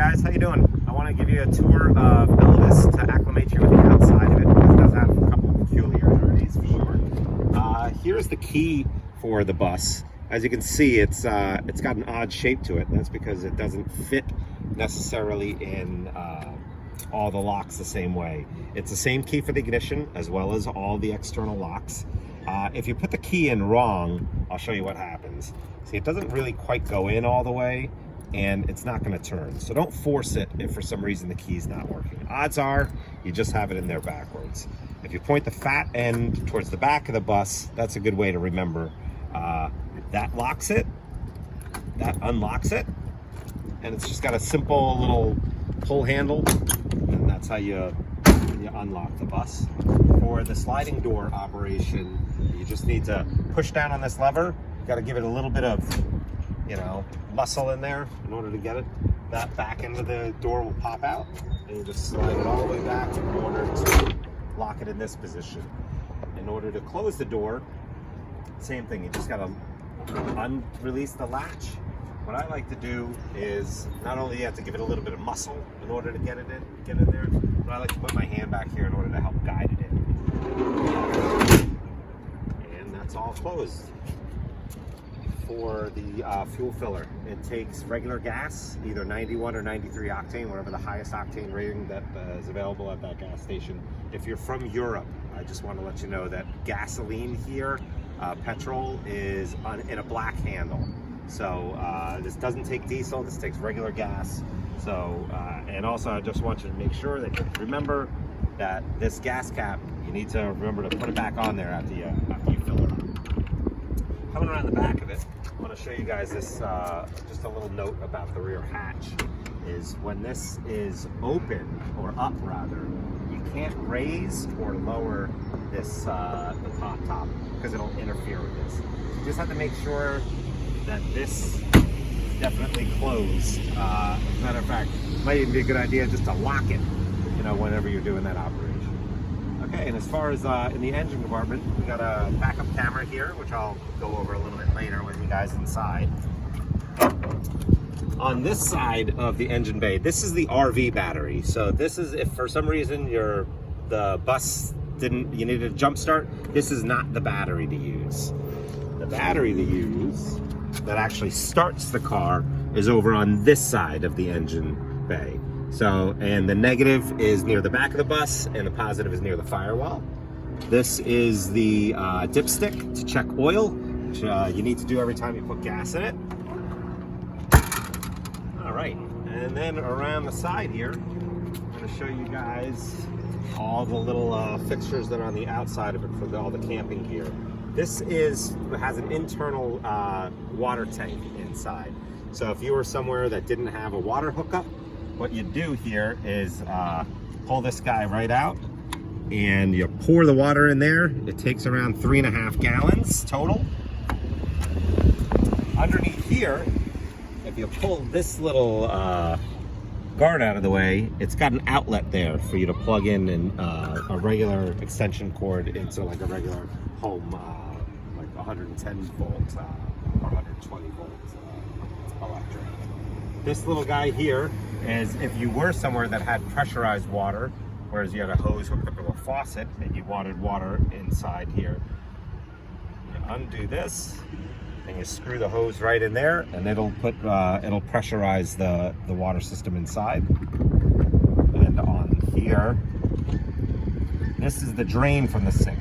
guys, how you doing? I want to give you a tour of Elvis to acclimate you with the outside of it, because it does have a couple of peculiarities for sure. Here's the key for the bus. As you can see, it's got an odd shape to it. That's because it doesn't fit necessarily in all the locks the same way. It's the same key for the ignition as well as all the external locks. If you put the key in wrong, I'll show you what happens. See, it doesn't really quite go in all the way, and it's not going to turn. So don't force it if for some reason the key's not working. Odds are you just have it in there backwards. If you point the fat end towards the back of the bus, that's a good way to remember. That locks it, that unlocks it, and it's just got a simple little pull handle, and that's how you unlock the bus. For the sliding door operation, you just need to push down on this lever. You got to give it a little bit of, muscle in there in order to get it. That back end of the door will pop out, and you just slide it all the way back in order to lock it in this position. In order to close the door, same thing. You just got to release the latch. What I like to do is not only you have to give it a little bit of muscle in order to get in there, but I like to put my hand back here in order to help guide it in. And that's all closed. For the fuel filler, it takes regular gas, either 91 or 93 octane, whatever the highest octane rating that is available at that gas station. If you're from Europe, I just want to let you know that gasoline here, petrol, is in a black handle. So this doesn't take diesel, this takes regular gas. So, and also I just want you to make sure that you remember that this gas cap, you need to remember to put it back on there after you fill it up. Coming around the back of it, I want to show you guys this, just a little note about the rear hatch, is when this is open, or up rather, you can't raise or lower this, the top, because it'll interfere with this. You just have to make sure that this is definitely closed. As a matter of fact, it might even be a good idea just to lock it, whenever you're doing that operation. Okay, and as far as in the engine compartment, we got a backup camera here, which I'll go over a little bit later with you guys inside. On this side of the engine bay, this is the RV battery. So this is if for some reason the bus you needed a jump start, this is not the battery to use. The battery to use that actually starts the car is over on this side of the engine bay. So, and the negative is near the back of the bus, and the positive is near the firewall. This is the dipstick to check oil, which you need to do every time you put gas in it. All right, and then around the side here, I'm going to show you guys all the little fixtures that are on the outside of it for all the camping gear. This has an internal water tank inside. So if you were somewhere that didn't have a water hookup, what you do here is pull this guy right out, and you pour the water in there. It takes around 3.5 gallons total. Underneath here, if you pull this little guard out of the way, it's got an outlet there for you to plug in a regular extension cord into like a regular home, like 110 volts or 120 volts electric. This little guy here is if you were somewhere that had pressurized water, whereas you had a hose hooked up to a faucet and you wanted water inside here. You undo this and you screw the hose right in there, and it'll pressurize the water system inside. And on here, this is the drain from the sink.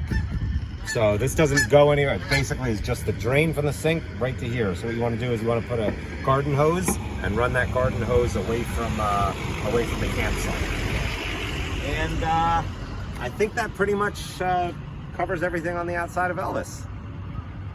So this doesn't go anywhere. It basically is just the drain from the sink right to here. So what you want to do is you want to put a garden hose and run that garden hose away from the campsite. And I think that pretty much covers everything on the outside of Elvis.